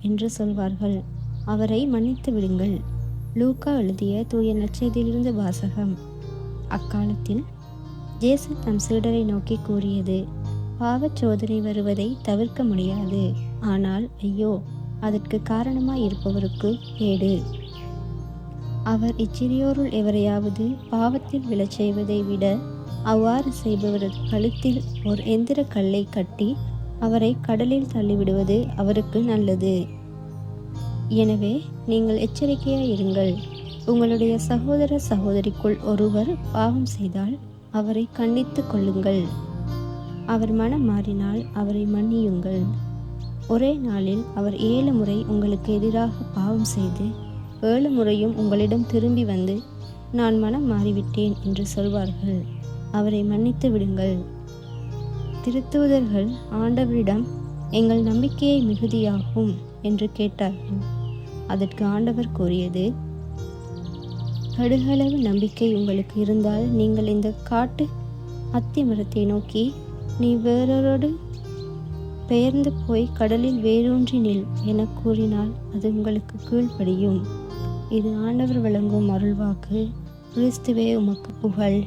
என்று சொல்வார்கள். அவரை மன்னித்து விடுங்கள். லூக்கா எழுதிய தூய நற்செய்தியிலிருந்து வாசகம். அக்காலத்தில் இயேசு தம் சீடரை நோக்கி கூறியது: பாவச் சோதனை வருவதை தவிர்க்க முடியாது, ஆனால் ஐயோ, அதற்கு காரணமாய் இருப்பவருக்கு கேடு. அவர் இச்சிறியோருள் எவரையாவது பாவத்தில் விழச் செய்வதை விட அவ்வாறு செய்பவரது கழுத்தில் ஒரு எந்திர கல்லை கட்டி அவரை கடலில் தள்ளிவிடுவது அவருக்கு நல்லது. எனவே நீங்கள் எச்சரிக்கையாய் இருங்கள். உங்களுடைய சகோதர சகோதரிக்குள் ஒருவர் பாவம் செய்தால் அவரை கண்டித்து கொள்ளுங்கள். அவர் மனம் மாறினால் அவரை மன்னியுங்கள். ஒரே நாளில் அவர் 7 முறை உங்களுக்கு எதிராக பாவம் செய்து 7 முறையும் உங்களிடம் திரும்பி வந்து, நான் மனம் மாறிவிட்டேன் என்று சொல்வார்கள், அவரை மன்னித்து விடுங்கள். திருத்தூதர்கள் ஆண்டவரிடம், எங்கள் நம்பிக்கையை மிகுதியாகும் என்று கேட்டார்கள். அதற்கு ஆண்டவர் கூறியது: கடுகளவு நம்பிக்கை உங்களுக்கு இருந்தால் நீங்கள் இந்த காட்டு அத்தி மரத்தை நோக்கி, நீ வேறொரு பெயர்ந்து போய் கடலில் வேரூன்றி நில் என கூறினால் அது உங்களுக்கு கீழ்ப்படியும். இது ஆண்டவர் வழங்கும் அருள்வாக்கு. கிறிஸ்துவே உமக்கு புகழ்.